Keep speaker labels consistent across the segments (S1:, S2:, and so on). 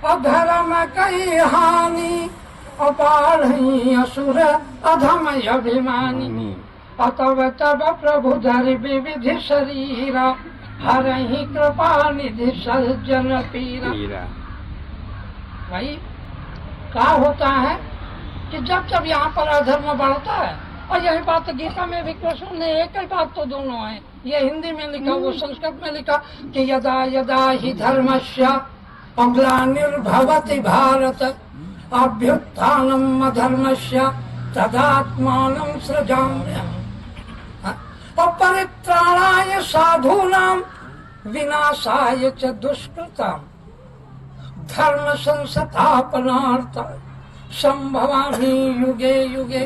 S1: अधर्म कई हानि अपाढ़ी असुर अधम अभिमानी अतव तब प्रभु धरि विविधि शरीरा हरहि कृपा निधि सज्जन पीरा। भाई क्या होता है कि जब जब यहाँ पर अधर्म बढ़ता है, और यही बात गीता में भी कृष्ण ने एक ही बात तो दोनों है, ये हिंदी में लिखा वो संस्कृत में लिखा कि यदा यदा ही धर्मस्य ग्लानिर्भवति भारत अभ्युत्थानम् अधर्मस्य तदात्मानं सृजाम्यहम् अपरित्राणाय साधूनां विनाशाय च दुष्कृताम् धर्म संस्थापनार्थाय संभवामि युगे युगे।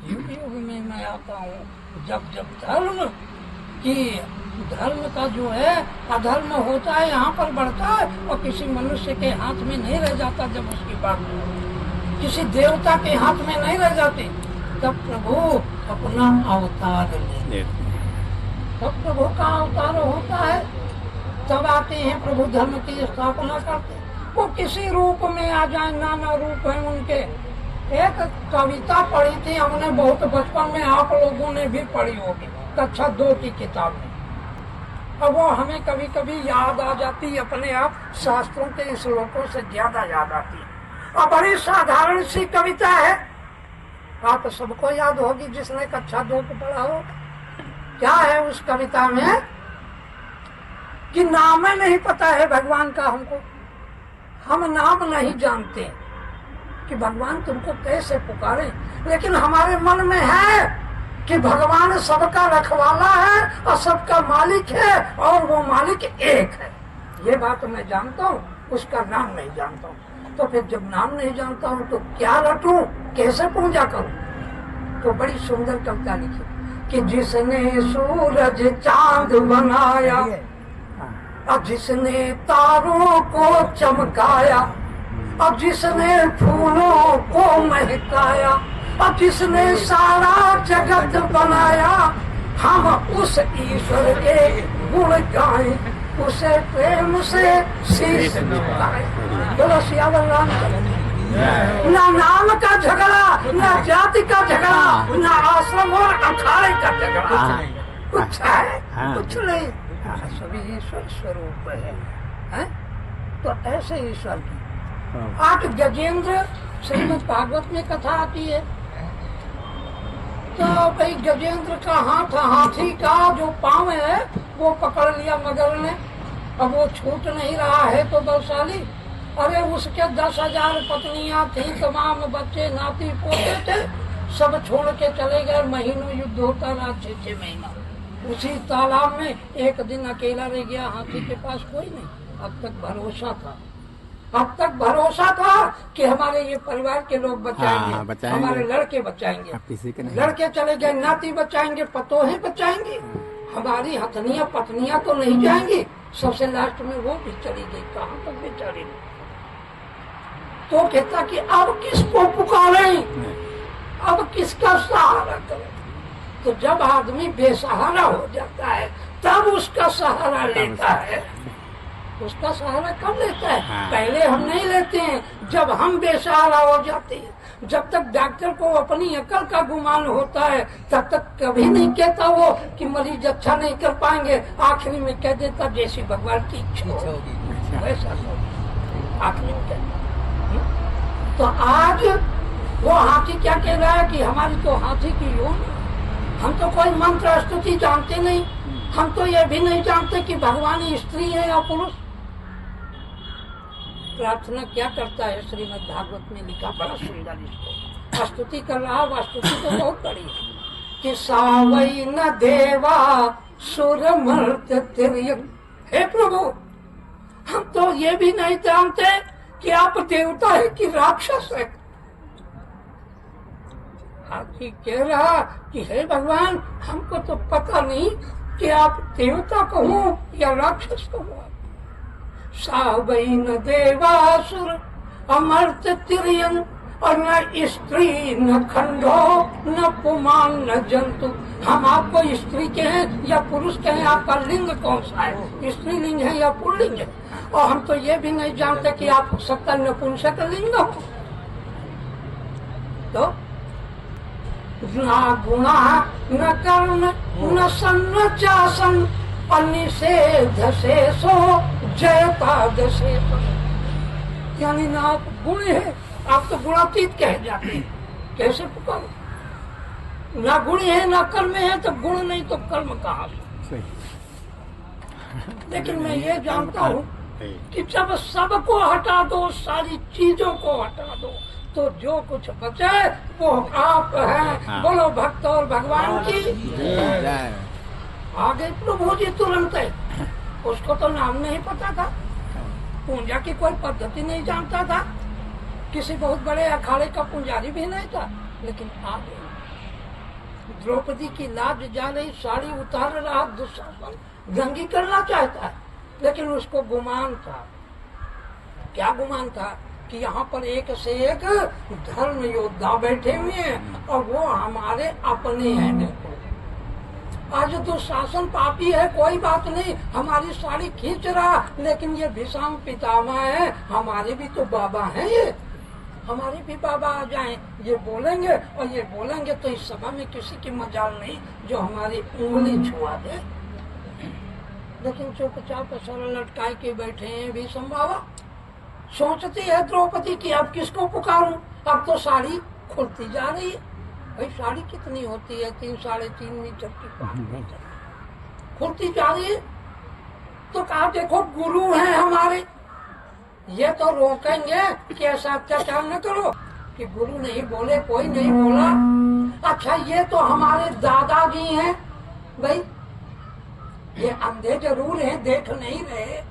S1: युग युग में मैं आता हूँ जब जब धर्म का जो है अधर्म होता है यहाँ पर बढ़ता है और किसी मनुष्य के हाथ में नहीं रह जाता, जब उसकी बात किसी देवता के हाथ में नहीं रह जाती, तब प्रभु अपना अवतार ले, तब प्रभु का अवतार होता है, तब आते हैं प्रभु धर्म की स्थापना करते। वो किसी रूप में आ जाए, नाना रूप है उनके। एक कविता पढ़ी थी हमने बहुत बचपन में, आप लोगों ने भी पढ़ी होगी, कक्षा 2 की किताब में। अब वो हमें कभी कभी याद आ जाती, अपने आप शास्त्रों के श्लोकों से ज्यादा याद आती है। और बड़ी साधारण सी कविता है, आप सबको याद होगी जिसने कक्षा 2 को पढ़ा हो। क्या है उस कविता में कि नाम नहीं पता है भगवान का हमको, हम नाम नहीं जानते कि भगवान तुमको कैसे पुकारे, लेकिन हमारे मन में है कि भगवान सबका रखवाला है और सबका मालिक है, और वो मालिक एक है। ये बात मैं जानता हूँ, उसका नाम नहीं जानता हूँ। तो फिर जब नाम नहीं जानता हूँ तो क्या रटूं, कैसे पूजा करूं? तो बड़ी सुंदर कविता लिखी कि जिसने सूरज चांद बनाया और जिसने तारों को चमकाया और जिसने फूलों को महकाया और जिसने सारा जगत बनाया, हम उस ईश्वर के गुण गाएं, उसे प्रेम से शीश झुकाएं। बोलो सियावर राम। ना नाम का झगड़ा, ना जाति का झगड़ा, ना आश्रम और अखाड़े का झगड़ा, कुछ है कुछ नहीं, सभी ईश्वर स्वरूप है। तो ऐसे ईश्वर की आज गजेंद्र श्रीमद् भागवत में कथा आती है। तो भाई गजेंद्र का हाथ हाथी का जो पांव है वो पकड़ लिया मगर ने, अब वो छूट नहीं रहा है तो बलशाली। अरे उसके 10,000 पत्नियां थी, तमाम बच्चे नाती पोते थे, सब छोड़ के चले गए। महीनों युद्ध होता रहा, 6 महीना उसी तालाब में। एक दिन अकेला रह गया, हाथी के पास कोई नहीं। अब तक भरोसा था, अब तक भरोसा था कि हमारे ये परिवार के लोग बचाएंगे, हमारे लड़के बचाएंगे। लड़के चले गए, नाती बचाएंगे, पतोहे बचाएंगे, हमारी हथनियां पत्नियां तो नहीं जाएंगी। सबसे लास्ट में वो भी चली गई, कहाँ तक बेचारी। तो कहता कि अब किसको पुकारें, अब किसका सहारा करें। तो जब आदमी बेसहारा हो जाता है तब उसका सहारा लेता है। उसका सहारा कब लेता है? पहले हम नहीं लेते हैं, जब हम बेसहारा हो जाते हैं। जब तक डॉक्टर को अपनी अकल का गुमान होता है तब तक कभी नहीं कहता वो कि मरीज अच्छा नहीं कर पाएंगे। आखिरी में कह देता जैसी भगवान की इच्छा होगी वैसा आखिरी में कहता। तो आज वो हाथी क्या कह रहा है कि हमारी तो हाथी की योन, हम तो कोई मंत्र स्तुति जानते नहीं, हम तो ये भी नहीं जानते कि भगवान स्त्री है या पुरुष। प्रार्थना क्या करता है श्रीमद् भागवत में लिखा, बड़ा सुंदर इसको स्तुति कर रहा। स्तुति तो बहुत बड़ी है कि सावई न देवा सुर मर्त्य तिर्यक। हे प्रभु, हम तो ये भी नहीं जानते कि आप देवता है कि राक्षस है। हाथी कह रहा कि हे भगवान, हमको तो पता नहीं कि आप देवता कहो या राक्षस कहो। सावई न देवासुर अमर्त्य तिर्यन, और न स्त्री न खंडो न पुमान न जंतु। हम आपको स्त्री के हैं या पुरुष के हैं, आपका लिंग कौन सा है, स्त्री लिंग है या पुल्लिंग है। और हम तो ये भी नहीं जानते कि आप 70 नपुंसक लिंग हो। तो ना गुणा न कर्म न सन्न चासन अनिषेध शेषो जयता दशे। यानी ना आप गुण है, आप तो गुणातीत कह जाते हैं, कैसे पुकारो? ना गुण है ना कर्म है, तो गुण नहीं तो कर्म कहाँ से? लेकिन मैं ये जानता हूँ कि जब सबको हटा दो, सारी चीजों को हटा दो, तो जो कुछ बचे वो आप हैं। बोलो भक्त और भगवान की। आगे प्रभु जी तुरंत है, उसको तो नाम नहीं पता था, पूजा की कोई पद्धति नहीं जानता था, किसी बहुत बड़े अखाड़े का पुजारी भी नहीं था, लेकिन आ गए। द्रौपदी की लाज जा रही, साड़ी उतार रहा दुशासन, दंगी करना चाहता है, लेकिन उसको गुमान था। क्या गुमान था? कि यहाँ पर एक से एक धर्म योद्धा बैठे हुए हैं और वो हमारे अपने हैं। देखो आज दुशासन पापी है, कोई बात नहीं, हमारी साड़ी खींच रहा, लेकिन ये भीष्म पितामह है, हमारे भी तो बाबा हैं, ये हमारे भी बाबा आ जाएं, ये बोलेंगे और ये बोलेंगे तो इस सभा में किसी की मजाल नहीं जो हमारी उंगली छुआ दे। लेकिन चुपचाप सर लटकाए के बैठे हैं भीष्म बाबा। सोचती है द्रौपदी की अब किसको पुकारूं, अब तो साड़ी खुलती जा रही है। भाई साड़ी कितनी होती है? 3-3.5 मीटर की, 5 मीटर खुलती जा रही है। तो कहा देखो गुरु हैं हमारे, ये तो रोकेंगे कि ऐसा अत्याचार न करो, कि गुरु नहीं बोले, कोई नहीं बोला। अच्छा ये तो हमारे दादाजी हैं, भाई ये अंधे जरूर हैं, देख नहीं रहे,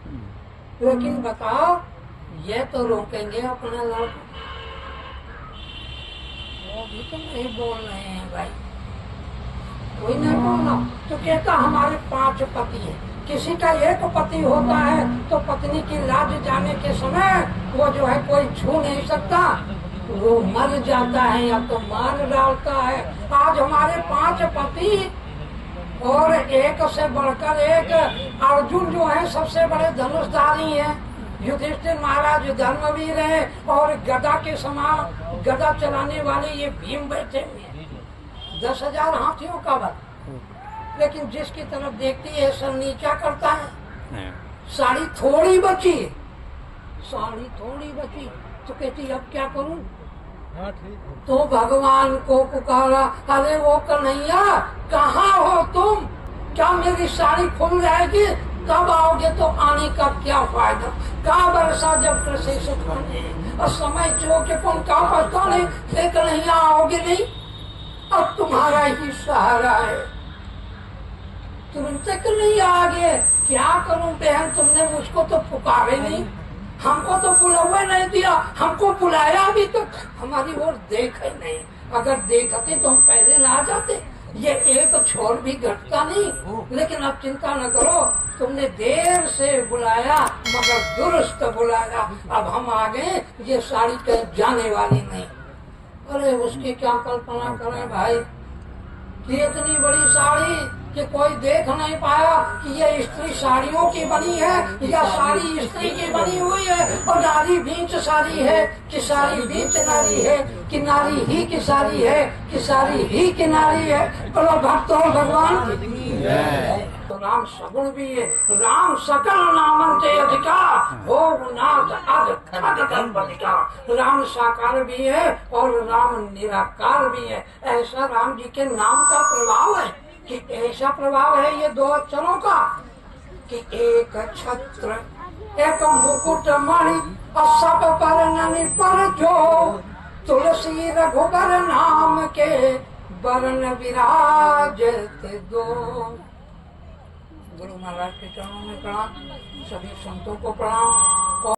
S1: लेकिन बताओ ये तो रोकेंगे अपने लड़को, वो भी तो नहीं बोल रहे हैं भाई, कोई नहीं बोला। तो कहता हमारे 5 पति हैं, किसी का एक पति होता है तो पत्नी की लाज जाने के समय वो जो है कोई छू नहीं सकता, वो मर जाता है या तो मार डालता है। आज हमारे 5 पति और एक से बढ़कर एक, अर्जुन जो है सबसे बड़े धनुषधारी हैं, युधिष्ठिर महाराज धर्मवीर है, और गदा के समान गदा चलाने वाले ये भीम बैठे हुए, 10,000 हाथियों का बल। लेकिन जिसकी तरफ देखती है सर नीचा करता है। साड़ी थोड़ी बची, साड़ी थोड़ी बची, तो कहती अब क्या करूं? तो भगवान को पुकारा, अरे वो कन्हैया कहाँ हो तुम? क्या मेरी साड़ी खुल जाएगी? कब आओगे? तो आने का क्या फायदा? कहा वर्षा जब कृषि सुख बने और समय चौके पुन का पता नहीं, लेकिन नहीं आओगे नहीं, अब तुम्हारा ही सहारा है, तुरंत तक नहीं आगे। क्या करूं बहन, तुमने मुझको तो पुकारे नहीं, हमको तो बुलावे नहीं दिया, हमको बुलाया भी तो हमारी ओर देखे नहीं, अगर देखते तो हम पहले ना जाते। ये एक छोर भी घटता नहीं, लेकिन अब चिंता न करो, तुमने देर से बुलाया मगर दुरुस्त बुलाया, अब हम आ गए, ये साड़ी कहीं जाने वाली नहीं। अरे उसकी क्या कल्पना करें भाई, कि इतनी बड़ी साड़ी कि कोई देख नहीं पाया कि ये स्त्री साड़ियों की बनी है या साड़ी स्त्री की बनी हुई है, और नारी बीच साड़ी है कि साड़ी बीच नारी है, कि नारी ही की साड़ी है कि साड़ी ही की नारी है। बोलो भक्तों भगवान तो राम सगुण भी है, राम सकल नामंते अधिकार हो नाथ अधिकार। राम साकार भी है और राम निराकार भी है। ऐसा राम जी के नाम का प्रभाव है कि ऐसा प्रभाव है ये 2 अक्षरों का कि एक छत्र एक मुकुट मणि और सब पर ननि पर जो तुलसी रघुबर नाम के वरण विराजते दो। गुरु महाराज के चरणों में प्रणाम, सभी संतों को प्रणाम।